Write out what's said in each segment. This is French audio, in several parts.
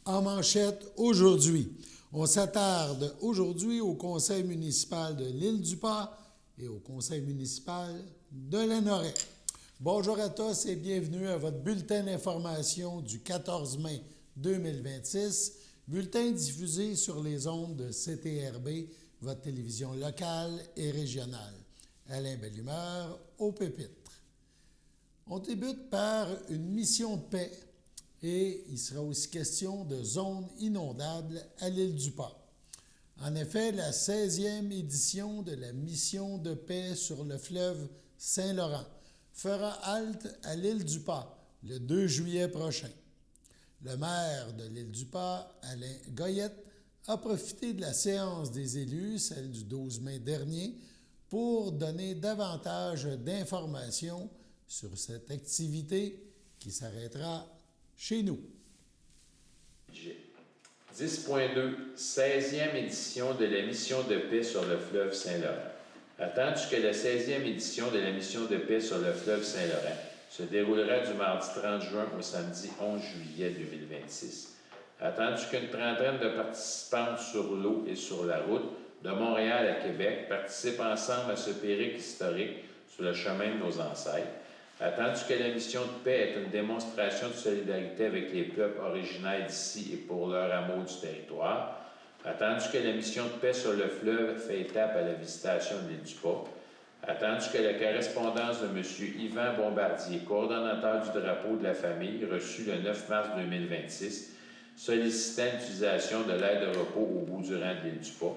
En manchette aujourd'hui, on s'attarde aujourd'hui au conseil municipal de l'Île-du-Pas et au conseil municipal de Lanoraie. Bonjour à tous et bienvenue à votre bulletin d'information du 14 mai 2026, bulletin diffusé sur les ondes de CTRB, votre télévision locale et régionale. Alain Bellumeur au pupitre. On débute par une mission de paix et il sera aussi question de zones inondables à l'Île-du-Pas. En effet, la 16e édition de la mission de paix sur le fleuve Saint-Laurent fera halte à l'Île-du-Pas le 2 juillet prochain. Le maire de l'Île-du-Pas, Alain Goyette, a profité de la séance des élus, celle du 12 mai dernier, pour donner davantage d'informations sur cette activité qui s'arrêtera chez nous. 10.2, 16e édition de la mission de paix sur le fleuve Saint-Laurent. Attendu que la 16e édition de la mission de paix sur le fleuve Saint-Laurent se déroulera du mardi 30 juin au samedi 11 juillet 2026. Attendu qu'une trentaine de participantes sur l'eau et sur la route de Montréal à Québec participent ensemble à ce périple historique sur le chemin de nos ancêtres. Attendu que la mission de paix est une démonstration de solidarité avec les peuples originaires d'ici et pour leur amour du territoire. Attendu que la mission de paix sur le fleuve fait étape à la visitation de l'Île-du-Pas. Attendu que la correspondance de M. Yvan Bombardier, coordonnateur du drapeau de la famille, reçu le 9 mars 2026, sollicitant l'utilisation de l'aide de repos au bout du rang de l'Île-du-Pas.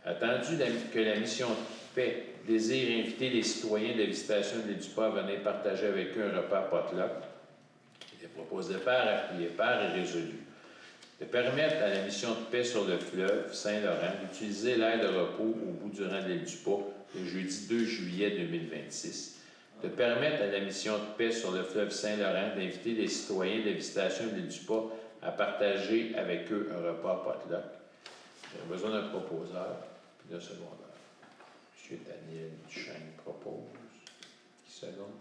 Attendu que la mission de paix désire inviter les citoyens de la visitation de l'Île-du-Pas à venir partager avec eux un repas potluck. Il est proposé par appuyé par et résolu de permettre à la mission de paix sur le fleuve Saint-Laurent d'utiliser l'aire de repos au bout du rang de l'Île-du-Pas le jeudi 2 juillet 2026, de permettre à la mission de paix sur le fleuve Saint-Laurent d'inviter les citoyens de la visitation de l'Île-du-Pas à partager avec eux un repas potluck. J'ai besoin d'un proposeur puis d'un secondaire. M. Daniel Duchesne propose. Qui seconde?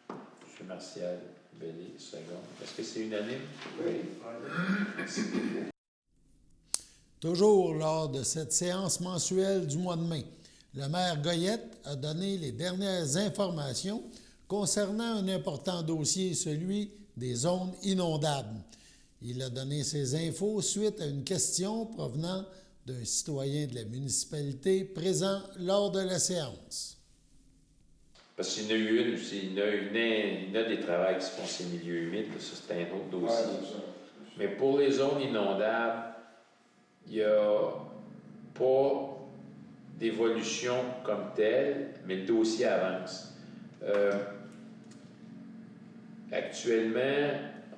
M. Martial Bellé, seconde. Est-ce que c'est unanime? Oui. Merci. Toujours lors de cette séance mensuelle du mois de mai, le maire Goyette a donné les dernières informations concernant un important dossier, celui des zones inondables. Il a donné ces infos suite à une question provenant d'un citoyen de la municipalité présent lors de la séance. Parce qu'il y en a eu une aussi. Il y en a des travaux qui se font ces milieux humides. Ça, c'est un autre dossier. Ouais, mais pour les zones inondables, il n'y a pas d'évolution comme telle, mais le dossier avance. Actuellement,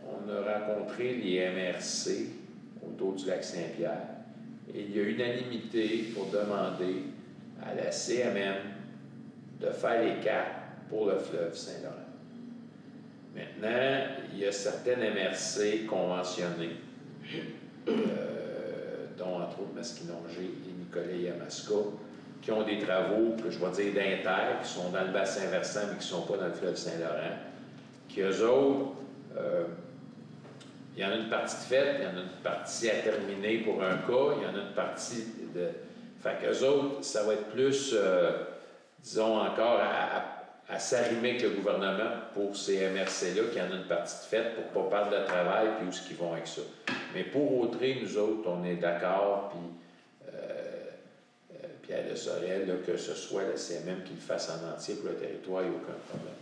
on a rencontré les MRC autour du lac Saint-Pierre. Et il y a unanimité pour demander à la CMM de faire les cartes pour le fleuve Saint-Laurent. Maintenant, il y a certaines MRC conventionnées, dont entre autres Masquinongé et Nicolet-Yamaska, qui ont des travaux, que je vais dire d'inter, qui sont dans le bassin versant, mais qui ne sont pas dans le fleuve Saint-Laurent, qui eux autres, il y en a une partie de faite, il y en a une partie à terminer pour un cas, il y en a une partie de... Fait qu'eux autres, ça va être plus, disons encore, à s'arrimer avec le gouvernement pour ces MRC-là, qui en a une partie de faite pour ne pas perdre de travail, puis où est-ce qu'ils vont avec ça. Mais pour Autrey, nous autres, on est d'accord, puis Pierre de Sorel, là, que ce soit la CMM qui le fasse en entier pour le territoire, il n'y a aucun problème.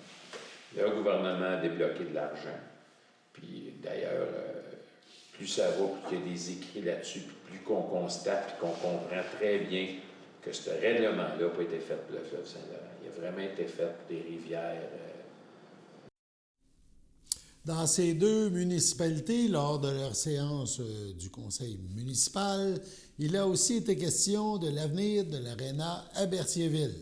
Le gouvernement a débloqué de l'argent. Puis d'ailleurs, plus ça va, plus il y a des écrits là-dessus, puis plus qu'on constate, puis qu'on comprend très bien que ce règlement-là n'a pas été fait pour le fleuve Saint-Laurent. Il a vraiment été fait pour des rivières. Dans ces deux municipalités, lors de leur séance du conseil municipal, il a aussi été question de l'avenir de l'aréna à Berthierville.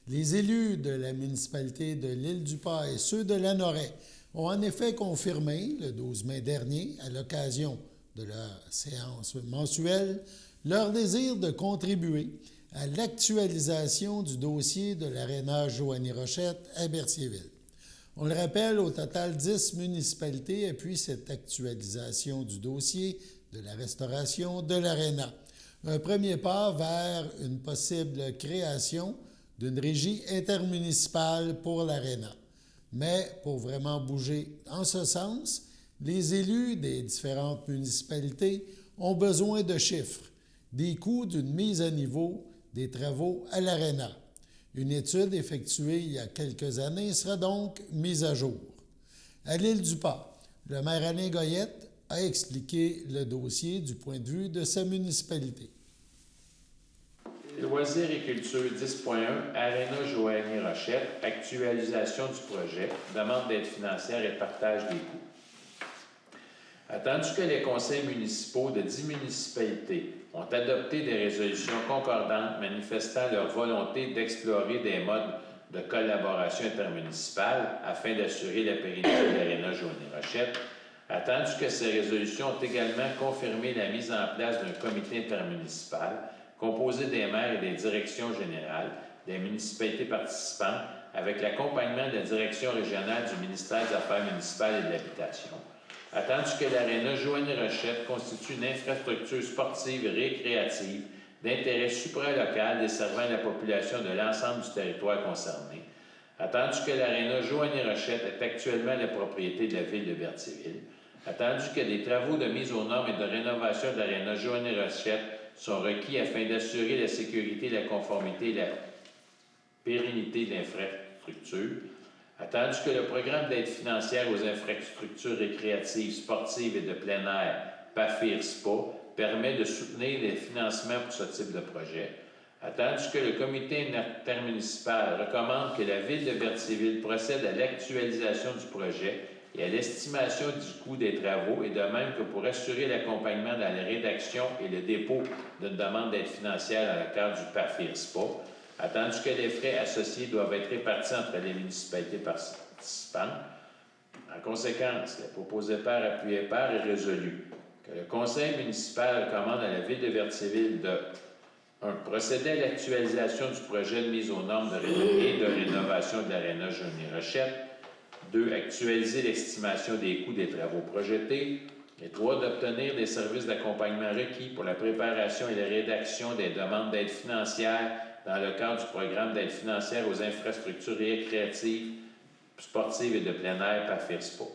Les élus de la municipalité de l'Île-du-Pas et ceux de Lanoraie ont en effet confirmé, le 12 mai dernier, à l'occasion de leur séance mensuelle, leur désir de contribuer à l'actualisation du dossier de l'aréna Joanie Rochette à Berthierville. On le rappelle, au total, 10 municipalités appuient cette actualisation du dossier de la restauration de l'aréna. Un premier pas vers une possible création d'une régie intermunicipale pour l'aréna. Mais pour vraiment bouger en ce sens, les élus des différentes municipalités ont besoin de chiffres, des coûts d'une mise à niveau des travaux à l'aréna. Une étude effectuée il y a quelques années sera donc mise à jour. À l'Île-du-Pas, le maire Alain Goyette a expliqué le dossier du point de vue de sa municipalité. Loisirs et culture 10.1, Aréna Joanie Rochette, actualisation du projet, demande d'aide financière et partage des coûts. Attendu que les conseils municipaux de 10 municipalités ont adopté des résolutions concordantes manifestant leur volonté d'explorer des modes de collaboration intermunicipale afin d'assurer la pérennité de l'Aréna Joanie Rochette, attendu que ces résolutions ont également confirmé la mise en place d'un comité intermunicipal composé des maires et des directions générales des municipalités participantes avec l'accompagnement de la direction régionale du ministère des Affaires municipales et de l'Habitation. Attendu que l'Aréna Joanie Rochette constitue une infrastructure sportive et récréative d'intérêt supralocal desservant la population de l'ensemble du territoire concerné. Attendu que l'Aréna Joanie Rochette est actuellement la propriété de la ville de Berthierville. Attendu que des travaux de mise aux normes et de rénovation de l'Aréna Joanie Rochette sont requis afin d'assurer la sécurité, la conformité et la pérennité de l'infrastructure. Attendu que le programme d'aide financière aux infrastructures récréatives, sportives et de plein air, PAFIR-SPA, permet de soutenir les financements pour ce type de projet. Attendu que le comité intermunicipal recommande que la ville de Berthierville procède à l'actualisation du projet et à l'estimation du coût des travaux, et de même que pour assurer l'accompagnement dans la rédaction et le dépôt d'une demande d'aide financière dans le cadre du PAFIR-SPA, attendu que les frais associés doivent être répartis entre les municipalités participantes. En conséquence, le proposé par appuyé par est résolu que le conseil municipal recommande à la ville de Berthierville de 1. Procéder à l'actualisation du projet de mise aux normes et de rénovation de l'Aréna Joanie Rochette. 2. Actualiser l'estimation des coûts des travaux projetés. Et 3. D'obtenir des services d'accompagnement requis pour la préparation et la rédaction des demandes d'aide financière dans le cadre du programme d'aide financière aux infrastructures récréatives, sportives et de plein air PAFIR-SPA.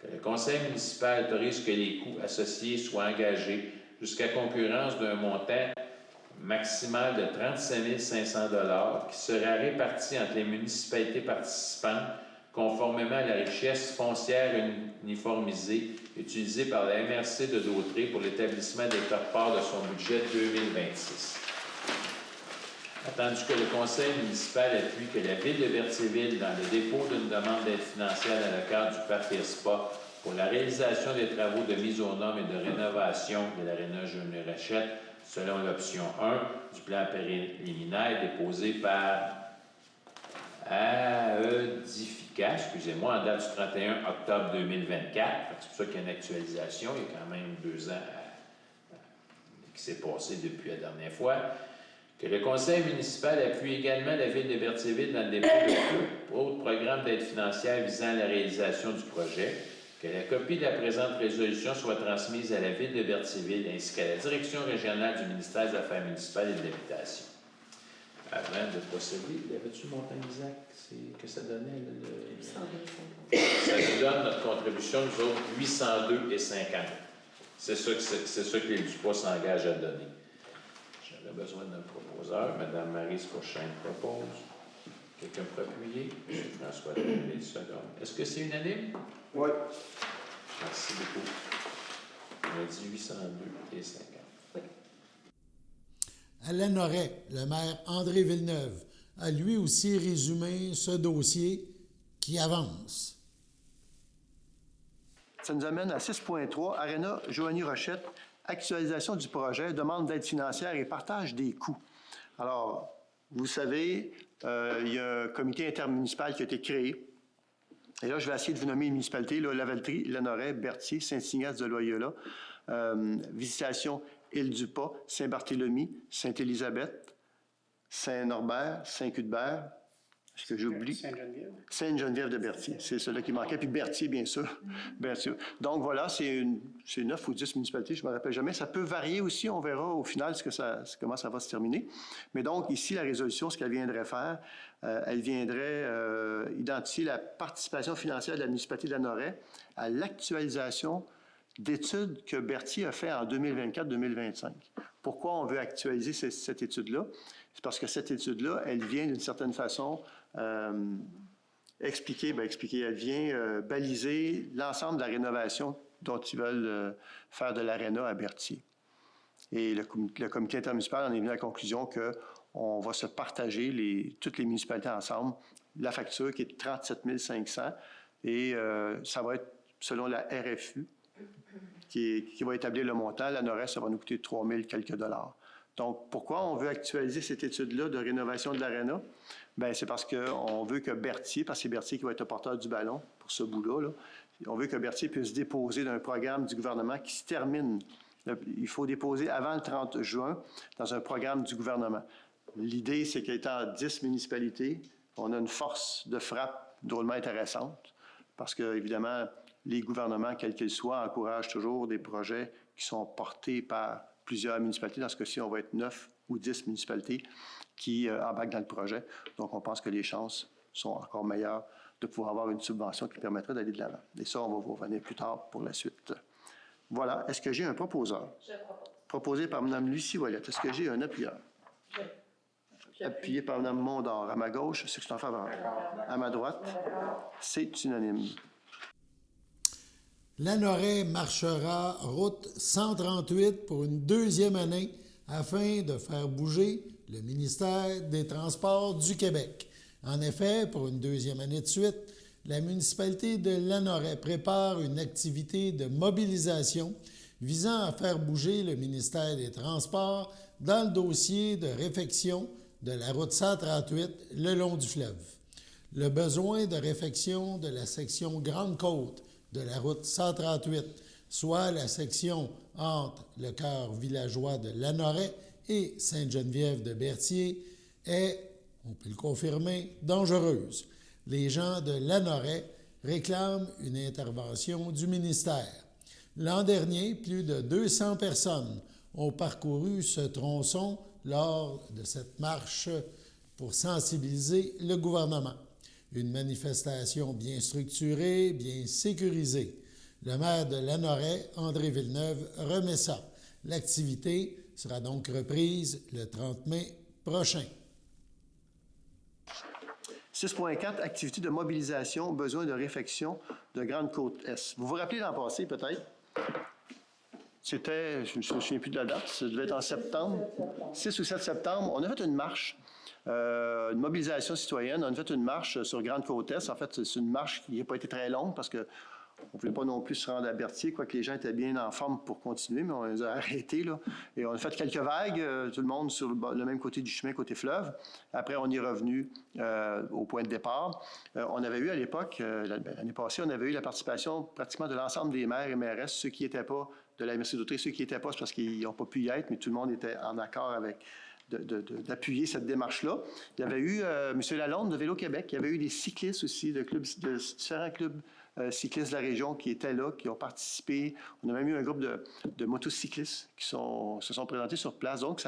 Que le conseil municipal autorise que les coûts associés soient engagés jusqu'à concurrence d'un montant maximal de 35 500 $ qui sera réparti entre les municipalités participantes conformément à la richesse foncière uniformisée utilisée par la MRC de Dautré pour l'établissement des quotes-parts de son budget 2026. Attendu que le conseil municipal appuie que la ville de Berthierville, dans le dépôt d'une demande d'aide financière dans le cadre du PAFIR-SPA pour la réalisation des travaux de mise aux normes et de rénovation de l'Aréna Joanie Rochette, selon l'option 1 du plan préliminaire déposé par AEDIFICA, excusez-moi, en date du 31 octobre 2024. C'est pour ça qu'il y a une actualisation. Il y a quand même 2 ans qui s'est passé depuis la dernière fois. Que le conseil municipal appuie également la ville de Berthierville dans le dépôt de autres programmes d'aide financière visant à la réalisation du projet. Que la copie de la présente résolution soit transmise à la ville de Berthierville ainsi qu'à la direction régionale du ministère des Affaires municipales et de l'Habitation. Avant de procéder, avais-tu le montant exact que ça donnait? Ça nous donne notre contribution, nous autres, 802,50. C'est ça que les Dupas s'engagent à donner. J'aurais besoin d'un proposeur. Mme Marie Scourchain propose. Quelqu'un peut appuyer? François Lemay, seconde. Est-ce que c'est unanime? Oui. Merci beaucoup. On a dit 802,50. Oui. À Lanoret, le maire André Villeneuve a lui aussi résumé ce dossier qui avance. Ça nous amène à 6.3, Aréna Joanie Rochette, actualisation du projet, demande d'aide financière et partage des coûts. Alors, vous savez, il y a un comité intermunicipal qui a été créé. Et là, je vais essayer de vous nommer les municipalités, là, Lavaltrie, Lanoret, Berthier, Saint-Ignace-de-Loyola, Visitation, Île-du-Pas, Saint-Barthélemy, Sainte-Élisabeth, Saint-Norbert, Saint-Cuthbert, Est-ce que j'oublie? Sainte-Geneviève. Sainte-Geneviève de Berthier, c'est celui qui manquait. Puis Berthier, bien sûr. Berthier. Donc voilà, c'est 9 ou 10 municipalités, je ne me rappelle jamais. Ça peut varier aussi, on verra au final comment ça va se terminer. Mais donc ici, la résolution, ce qu'elle viendrait faire, elle viendrait identifier la participation financière de la municipalité de Lanoraie à l'actualisation d'études que Berthier a fait en 2024-2025. Pourquoi on veut actualiser cette étude-là? C'est parce que cette étude-là, elle vient d'une certaine façon elle vient baliser l'ensemble de la rénovation dont ils veulent faire de l'aréna à Berthier. Et le comité intermunicipal en est venu à la conclusion qu'on va se partager, toutes les municipalités ensemble, la facture qui est de 37 500 et ça va être selon la RFU qui va établir le montant. La Nord-Est, ça va nous coûter 3 000 quelques dollars. Donc, pourquoi on veut actualiser cette étude-là de rénovation de l'aréna? Bien, c'est parce qu'on veut que Berthier, parce que c'est Berthier qui va être le porteur du ballon pour ce bout-là, on veut que Berthier puisse déposer d'un programme du gouvernement qui se termine. Il faut déposer avant le 30 juin dans un programme du gouvernement. L'idée, c'est qu'étant 10 municipalités, on a une force de frappe drôlement intéressante parce que, évidemment, les gouvernements, quels qu'ils soient, encouragent toujours des projets qui sont portés par plusieurs municipalités. Dans ce cas-ci, on va être 9 ou 10 municipalités qui embarquent dans le projet. Donc, on pense que les chances sont encore meilleures de pouvoir avoir une subvention qui permettrait d'aller de l'avant. Et ça, on va vous revenir plus tard pour la suite. Voilà. Est-ce que j'ai un proposeur? Je propose. Proposé par Mme Lucie Ouellette. Est-ce que j'ai un appuyeur? Appuyé par Mme Mondor. À ma gauche, c'est que c'est en faveur. À ma droite, c'est unanime. Lanoraie marchera route 138 pour une deuxième année afin de faire bouger le ministère des Transports du Québec. En effet, pour une deuxième année de suite, la municipalité de Lanoraie prépare une activité de mobilisation visant à faire bouger le ministère des Transports dans le dossier de réfection de la route 138 le long du fleuve. Le besoin de réfection de la section Grande-Côte de la route 138, soit la section entre le cœur villageois de Lanoraie et Sainte-Geneviève de Berthier, est, on peut le confirmer, dangereuse. Les gens de Lanoraie réclament une intervention du ministère. L'an dernier, plus de 200 personnes ont parcouru ce tronçon lors de cette marche pour sensibiliser le gouvernement. Une manifestation bien structurée, bien sécurisée. Le maire de Lanoraie, André Villeneuve, remet ça. L'activité sera donc reprise le 30 mai prochain. 6.4, activité de mobilisation, besoin de réfection de Grande-Côte-Est. Vous vous rappelez l'an passé, peut-être? C'était, je ne me souviens plus de la date, ça devait être en septembre, 6 ou 7 septembre. On a fait une marche. Une mobilisation citoyenne. On a fait une marche sur Grande-Côte-Est. En fait, c'est une marche qui n'a pas été très longue parce qu'on ne voulait pas non plus se rendre à Berthier, quoique les gens étaient bien en forme pour continuer, mais on les a arrêtés, là. Et on a fait quelques vagues, tout le monde sur le même côté du chemin, côté fleuve. Après, on est revenu au point de départ. On avait eu à l'époque, l'année passée, on avait eu la participation pratiquement de l'ensemble des maires et mairesses, ceux qui n'étaient pas de la MRC d'Autriche, ceux qui n'étaient pas, c'est parce qu'ils n'ont pas pu y être, mais tout le monde était en accord avec d'appuyer cette démarche-là. Il y avait eu M. Lalonde de Vélo Québec, il y avait eu des cyclistes aussi, de différents clubs cyclistes de la région qui étaient là, qui ont participé. On a même eu un groupe de motocyclistes qui se sont présentés sur place. Donc,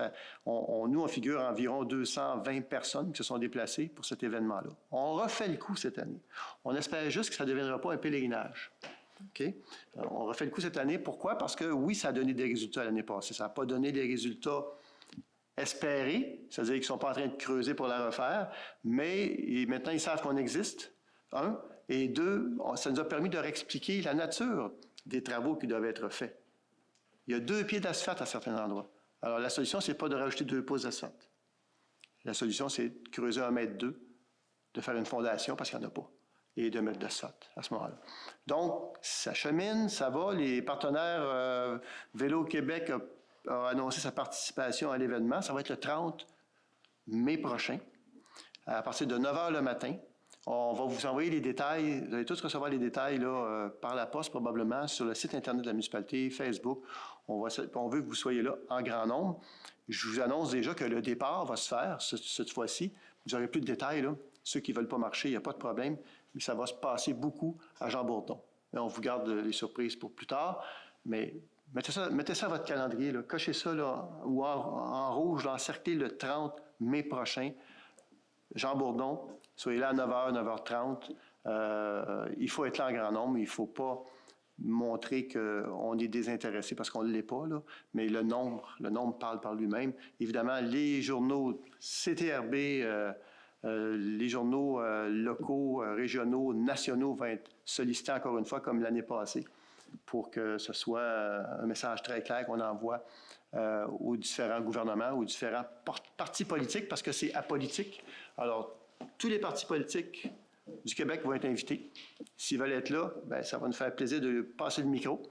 nous, on figure environ 220 personnes qui se sont déplacées pour cet événement-là. On refait le coup cette année. On espère juste que ça ne deviendra pas un pèlerinage. OK? On refait le coup cette année. Pourquoi? Parce que oui, ça a donné des résultats l'année passée. Ça n'a pas donné des résultats espérés, c'est-à-dire qu'ils ne sont pas en train de creuser pour la refaire, mais maintenant, ils savent qu'on existe, un, et deux, ça nous a permis de réexpliquer la nature des travaux qui doivent être faits. Il y a 2 pieds d'asphalte à certains endroits. Alors, la solution, ce n'est pas de rajouter 2 pouces d'asphalte. La solution, c'est de creuser 1,2 mètre, de faire une fondation, parce qu'il n'y en a pas, et 2 mètres d'asphalte à ce moment-là. Donc, ça chemine, ça va. Les partenaires Vélo Québec a annoncé sa participation à l'événement. Ça va être le 30 mai prochain, à partir de 9 h le matin. On va vous envoyer les détails. Vous allez tous recevoir les détails là, par la poste, probablement, sur le site Internet de la municipalité, Facebook. On veut que vous soyez là en grand nombre. Je vous annonce déjà que le départ va se faire cette fois-ci. Vous n'aurez plus de détails, là. Ceux qui ne veulent pas marcher, il n'y a pas de problème, mais ça va se passer beaucoup à Jean-Bourdon. Mais on vous garde les surprises pour plus tard, mais mettez ça à votre calendrier, là. Cochez ça là, ou en rouge, là, encerclez le 30 mai prochain. Jean-Bourdon, soyez là à 9h, 9h30. Il faut être là en grand nombre, il ne faut pas montrer qu'on est désintéressé parce qu'on ne l'est pas, là, mais le nombre parle par lui-même. Évidemment, les journaux CTRB, les journaux locaux, régionaux, nationaux vont être sollicités encore une fois comme l'année passée pour que ce soit un message très clair qu'on envoie aux différents gouvernements, aux différents partis politiques, parce que c'est apolitique. Alors, tous les partis politiques du Québec vont être invités. S'ils veulent être là, bien, ça va nous faire plaisir de passer le micro.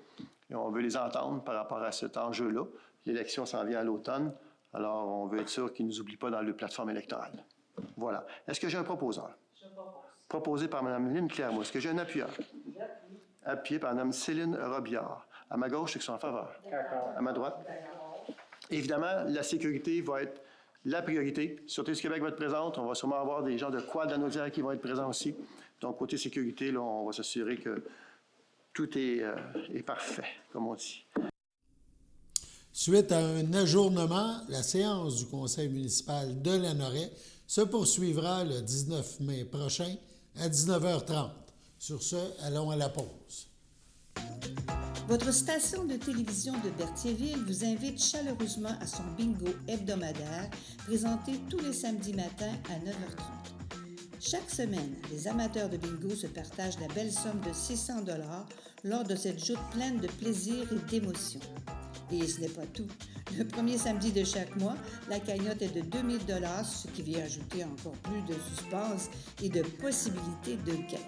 Et on veut les entendre par rapport à cet enjeu-là. L'élection s'en vient à l'automne, alors on veut être sûr qu'ils ne nous oublient pas dans leur plateforme électorale. Voilà. Est-ce que j'ai un proposeur? Je propose. Proposé par Mme Lynne Clermont. Est-ce que j'ai un appuyeur? Appuyé par Mme Céline Robillard. À ma gauche, ceux qui sont en faveur. D'accord. À ma droite. D'accord. Évidemment, la sécurité va être la priorité. Sûreté du Québec va être présente. On va sûrement avoir des gens de Quad-Lanaudière qui vont être présents aussi. Donc, côté sécurité, là, on va s'assurer que tout est parfait, comme on dit. Suite à un ajournement, la séance du conseil municipal de Lanoret se poursuivra le 19 mai prochain à 19h30. Sur ce, allons à la pause. Votre station de télévision de Berthierville vous invite chaleureusement à son bingo hebdomadaire présenté tous les samedis matins à 9h30. Chaque semaine, les amateurs de bingo se partagent la belle somme de 600 $ lors de cette joute pleine de plaisir et d'émotion. Et ce n'est pas tout. Le premier samedi de chaque mois, la cagnotte est de 2000 $, ce qui vient ajouter encore plus de suspense et de possibilités de gain.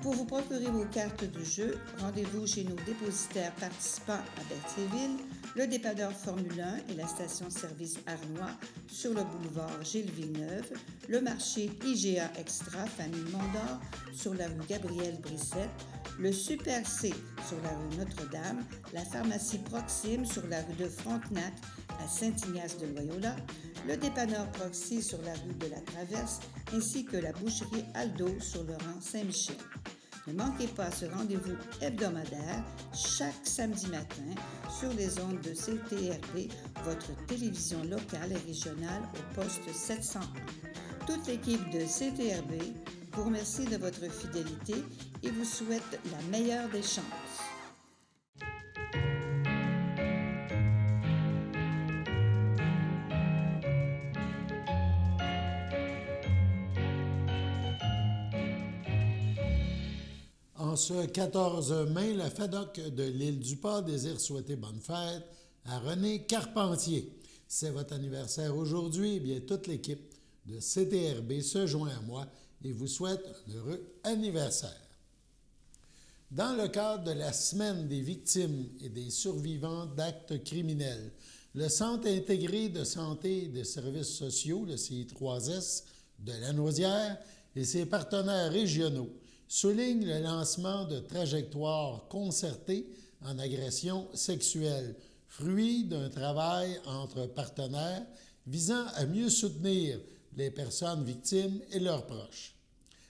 Pour vous procurer vos cartes de jeu, rendez-vous chez nos dépositaires participants à Berthierville, le dépanneur Formule 1 et la station-service Arnois sur le boulevard Gilles-Villeneuve, le marché IGA Extra Famille Mondor sur la rue Gabriel-Brissette, le Super C sur la rue Notre-Dame, la pharmacie Proxime sur la rue de Frontenac à Saint-Ignace-de-Loyola, le dépanneur Proxy sur la rue de la Traverse, ainsi que la boucherie Aldo sur le rang Saint-Michel. Ne manquez pas ce rendez-vous hebdomadaire chaque samedi matin sur les ondes de CTRB, votre télévision locale et régionale au poste 701. Toute l'équipe de CTRB vous remercie de votre fidélité et vous souhaite la meilleure des chances. En ce 14 mai, la FADOC de l'Île-du-Pas désire souhaiter bonne fête à René Carpentier. C'est votre anniversaire aujourd'hui, eh bien toute l'équipe de CTRB se joint à moi et vous souhaite un heureux anniversaire. Dans le cadre de la Semaine des victimes et des survivants d'actes criminels, le Centre intégré de santé et de services sociaux, le CI3S de Lanaudière et ses partenaires régionaux soulignent le lancement de trajectoires concertées en agression sexuelle, fruit d'un travail entre partenaires visant à mieux soutenir les personnes victimes et leurs proches.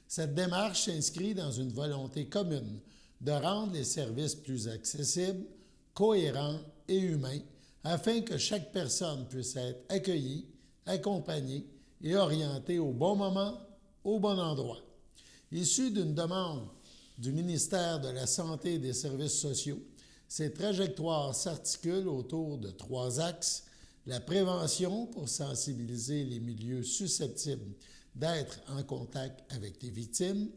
Cette démarche s'inscrit dans une volonté commune de rendre les services plus accessibles, cohérents et humains, afin que chaque personne puisse être accueillie, accompagnée et orientée au bon moment, au bon endroit. Issu d'une demande du ministère de la Santé et des Services sociaux, ces trajectoires s'articulent autour de 3 axes: la prévention pour sensibiliser les milieux susceptibles d'être en contact avec les victimes,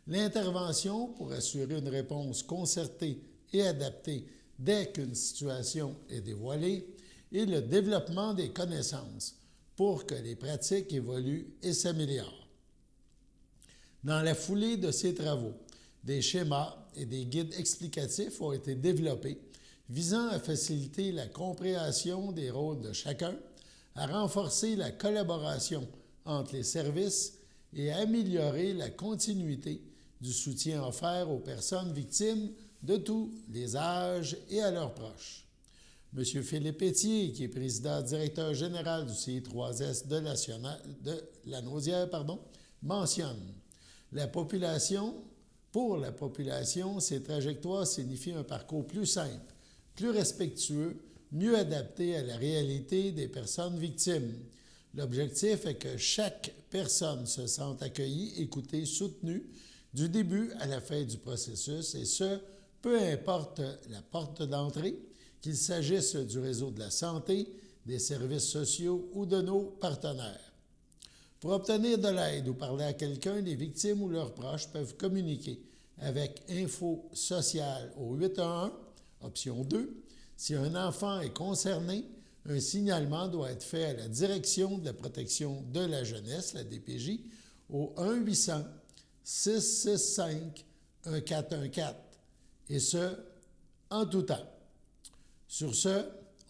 l'intervention pour assurer une réponse concertée et adaptée dès qu'une situation est dévoilée, et le développement des connaissances pour que les pratiques évoluent et s'améliorent. Dans la foulée de ces travaux, des schémas et des guides explicatifs ont été développés visant à faciliter la compréhension des rôles de chacun, à renforcer la collaboration entre les services et à améliorer la continuité du soutien offert aux personnes victimes de tous les âges et à leurs proches. M. Philippe Étier, qui est président directeur général du CI3S de Lanaudière, mentionne. Pour la population, ces trajectoires signifient un parcours plus simple, plus respectueux, mieux adapté à la réalité des personnes victimes. L'objectif est que chaque personne se sente accueillie, écoutée, soutenue du début à la fin du processus, et ce, peu importe la porte d'entrée, qu'il s'agisse du réseau de la santé, des services sociaux ou de nos partenaires. Pour obtenir de l'aide ou parler à quelqu'un, les victimes ou leurs proches peuvent communiquer avec Info Sociale au 811, option 2. Si un enfant est concerné, un signalement doit être fait à la Direction de la protection de la jeunesse, la DPJ, au 1-800-665-1414, et ce, en tout temps. Sur ce,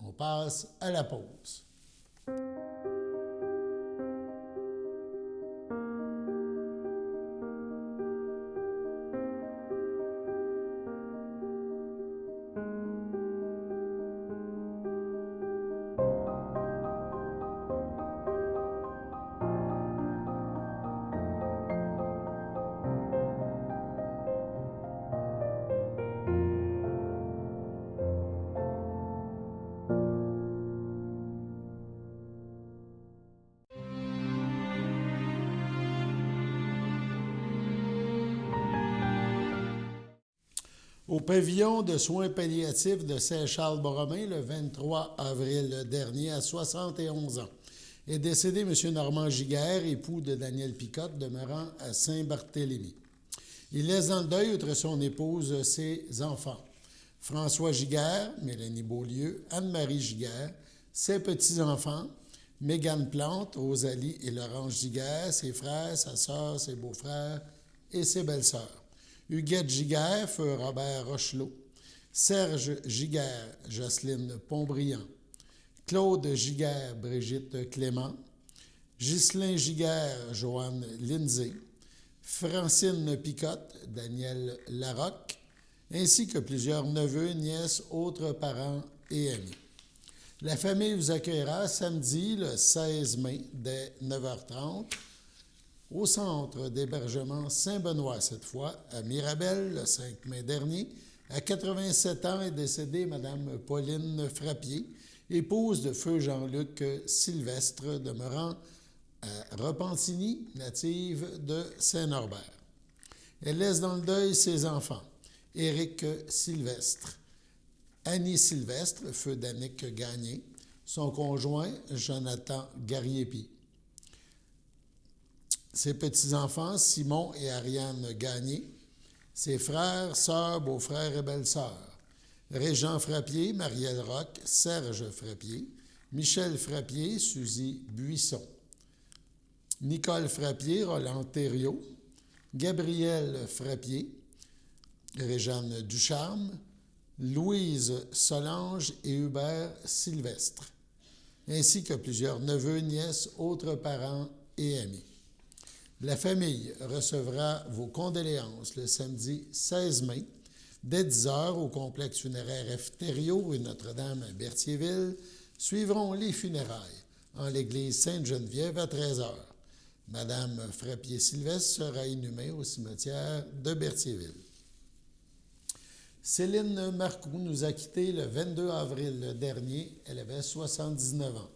on passe à la pause. Au pavillon de soins palliatifs de Saint-Charles-Borromée, le 23 avril dernier, à 71 ans, est décédé M. Normand Giguère, époux de Danielle Picotte, demeurant à Saint-Barthélemy. Il laisse dans le deuil, outre son épouse, ses enfants. François Giguère, Mélanie Beaulieu, Anne-Marie Giguère, ses petits-enfants, Mégane Plante, Rosalie et Laurence Giguère, ses frères, sa sœur, ses beaux-frères et ses belles-sœurs. Huguette Giguère, feu Robert Rochelot, Serge Giguère, Jocelyne Pontbriand, Claude Giguère, Brigitte Clément, Ghislain Giguère, Joanne Lindsay, Francine Picotte, Daniel Larocque, ainsi que plusieurs neveux, nièces, autres parents et amis. La famille vous accueillera samedi, le 16 mai, dès 9h30, au centre d'hébergement Saint-Benoît, cette fois, à Mirabel, le 5 mai dernier. À 87 ans est décédée Mme Pauline Frappier, épouse de feu Jean-Luc Sylvestre, demeurant à Repentigny, native de Saint-Norbert. Elle laisse dans le deuil ses enfants, Éric Sylvestre, Annie Sylvestre, feu d'Annick Gagné, son conjoint Jonathan Garriépi. Ses petits-enfants, Simon et Ariane Gagné, ses frères, sœurs, beaux-frères et belles-sœurs, Régent Frappier, Marielle Roch, Serge Frappier, Michel Frappier, Suzy Buisson, Nicole Frappier, Roland Thériault, Gabrielle Frappier, Réjeanne Ducharme, Louise Solange et Hubert Sylvestre, ainsi que plusieurs neveux, nièces, autres parents et amis. La famille recevra vos condoléances le samedi 16 mai, dès 10h au complexe funéraire F. Thériault, rue Notre-Dame à Berthierville. Suivront les funérailles en l'église Sainte-Geneviève à 13h. Madame Frappier-Sylvestre sera inhumée au cimetière de Berthierville. Céline Marcoux nous a quittés le 22 avril dernier. Elle avait 79 ans.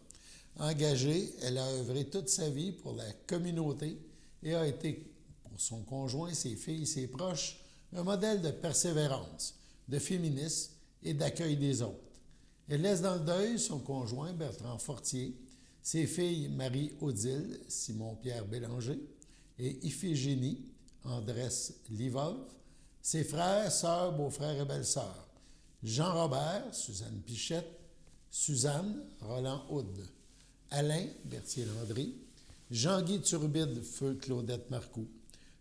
Engagée, elle a œuvré toute sa vie pour la communauté et a été, pour son conjoint, ses filles, ses proches, un modèle de persévérance, de féminisme et d'accueil des autres. Elle laisse dans le deuil son conjoint Bertrand Fortier, ses filles Marie-Odile, Simon-Pierre Bélanger et Iphigénie, Andresse Livov, ses frères, sœurs, beaux-frères et belles-sœurs, Jean-Robert, Suzanne Pichette, Suzanne, Roland Houde, Alain Berthier-Landry, Jean-Guy Turbide, feu Claudette Marcoux,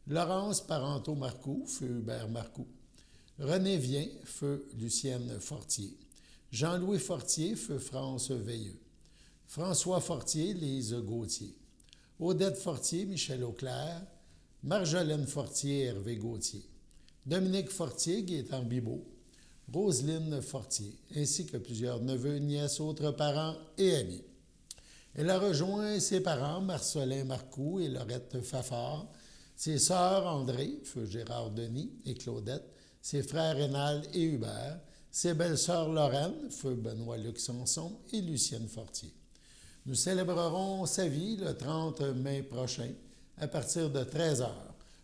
Laurence Parenteau-Marcoux, feu Hubert Marcoux, René Vien, feu Lucienne Fortier, Jean-Louis Fortier, feu France Veilleux, François Fortier, Lise Gauthier, Odette Fortier, Michel Auclair, Marjolaine Fortier, Hervé Gauthier, Dominique Fortier, Gaétan Bibeau, Roselyne Fortier, ainsi que plusieurs neveux, nièces, autres parents et amis. Elle a rejoint ses parents, Marcelin Marcoux et Laurette Fafard, ses sœurs André, feu Gérard Denis et Claudette, ses frères Rénal et Hubert, ses belles-sœurs Lorraine, feu Benoît-Luc Sanson et Lucienne Fortier. Nous célébrerons sa vie le 30 mai prochain à partir de 13h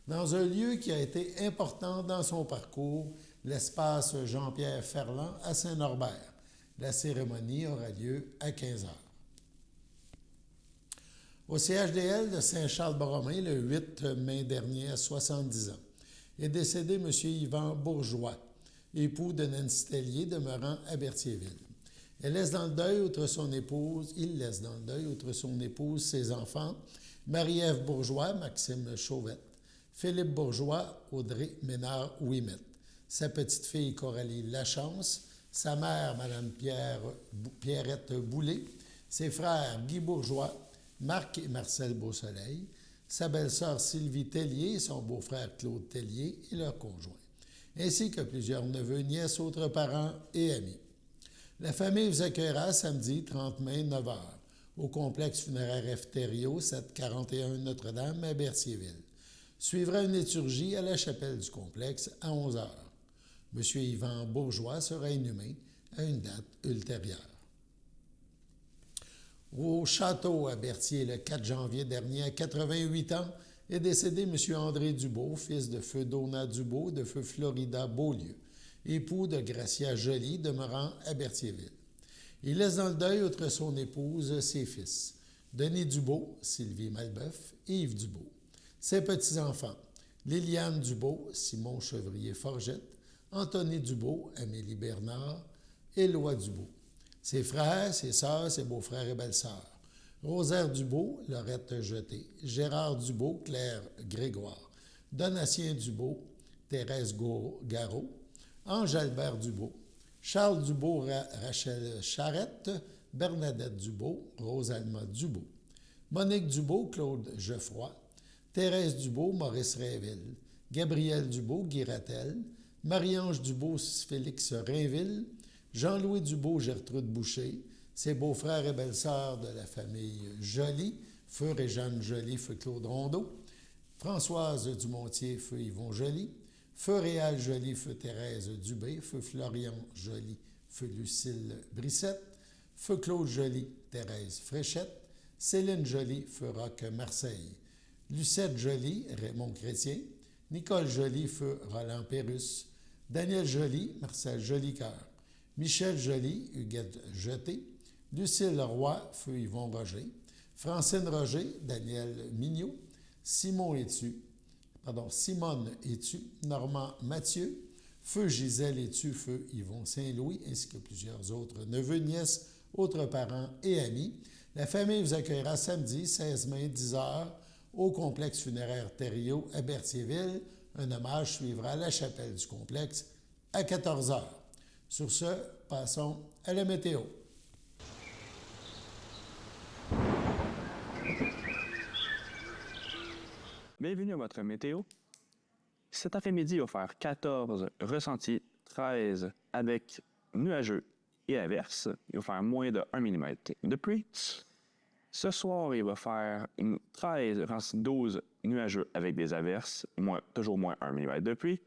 dans un lieu qui a été important dans son parcours, l'espace Jean-Pierre Ferland à Saint-Norbert. La cérémonie aura lieu à 15h. Au CHDL de Saint-Charles-Borromée, le 8 mai dernier, à 70 ans, est décédé M. Yvan Bourgeois, époux de Nancy Tellier, demeurant à Berthierville. Il laisse dans le deuil, outre son épouse, ses enfants, Marie-Ève Bourgeois, Maxime Chauvette, Philippe Bourgeois, Audrey Ménard-Ouimet, sa petite-fille Coralie Lachance, sa mère, Mme Pierrette Boulay, ses frères Guy Bourgeois, Marc et Marcel Beausoleil, sa belle-sœur Sylvie Tellier, son beau-frère Claude Tellier et leur conjoint, ainsi que plusieurs neveux, nièces, autres parents et amis. La famille vous accueillera samedi 30 mai, 9h, au complexe funéraire Efterio, 741 Notre-Dame, à Berthierville. Suivra une liturgie à la chapelle du complexe à 11h. M. Yvan Bourgeois sera inhumé à une date ultérieure. Au château à Berthier, le 4 janvier dernier, à 88 ans, est décédé M. André Dubeau, fils de feu Donat Dubeau, de feu Florida Beaulieu, époux de Gracia Joly, demeurant à Berthierville. Il laisse dans le deuil, outre son épouse, ses fils, Denis Dubeau, Sylvie Malbeuf et Yves Dubeau. Ses petits-enfants, Liliane Dubeau, Simon Chevrier-Forgette, Anthony Dubeau, Amélie Bernard, Éloi Dubeau. Ses frères, ses sœurs, ses beaux-frères et belles-sœurs, Rosaire Dubeau, Laurette Jeté, Gérard Dubeau, Claire Grégoire, Donatien Dubeau, Thérèse Garot, Ange-Albert Dubeau, Charles Dubeau, Rachel Charette, Bernadette Dubeau, Rosalma Dubeau, Monique Dubeau, Claude Geoffroy, Thérèse Dubeau, Maurice Rainville, Gabriel Dubeau, Guy Rattel, Marie-Ange Dubeau, Félix Rainville, Jean-Louis Dubeau, Gertrude Boucher, ses beaux-frères et belles-sœurs de la famille Joly, feu Réjeanne Joly, feu Claude Rondeau, Françoise Dumontier, feu Yvon Joly, feu Réal Joly, feu Thérèse Dubé, feu Florian Joly, feu Lucille Brissette, feu Claude Joly, Thérèse Fréchette, Céline Joly, feu Roch Marseille, Lucette Joly, Raymond Chrétien, Nicole Joly, feu Roland Pérusse, Daniel Joly, Marcel Jolicoeur, Michel Joly, Huguette Jeté, Lucille Roy, feu Yvon Roger, Francine Roger, Daniel Mignot, Simone Etu, Normand Mathieu, feu Gisèle Etu, feu Yvon Saint-Louis, ainsi que plusieurs autres neveux, nièces, autres parents et amis. La famille vous accueillera samedi 16 mai, 10h, au complexe funéraire Thériault à Berthierville. Un hommage suivra à la chapelle du complexe à 14h. Sur ce, passons à la météo. Bienvenue à votre météo. Cet après-midi, il va faire 14, ressenti 13 avec nuageux et averses. Il va faire moins de 1 mm de pluie. Ce soir, il va faire 13, ressenti 12 nuageux avec des averses, toujours moins 1 mm de pluie.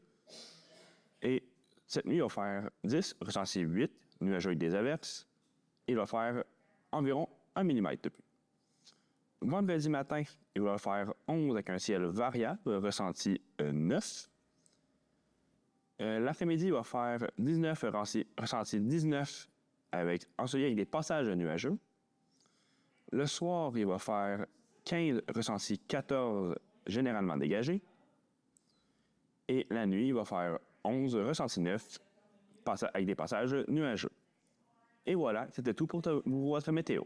Et cette nuit, il va faire 10, ressenti 8, nuageux avec des averses. Il va faire environ 1 mm de pluie. Vendredi matin, il va faire 11 avec un ciel variable, ressenti 9. L'après-midi, il va faire 19, ressenti 19, avec ensoleillé avec des passages nuageux. Le soir, il va faire 15, ressenti 14, généralement dégagé. Et la nuit, il va faire 11, ressenti 9, avec des passages nuageux. Et voilà, c'était tout pour votre météo.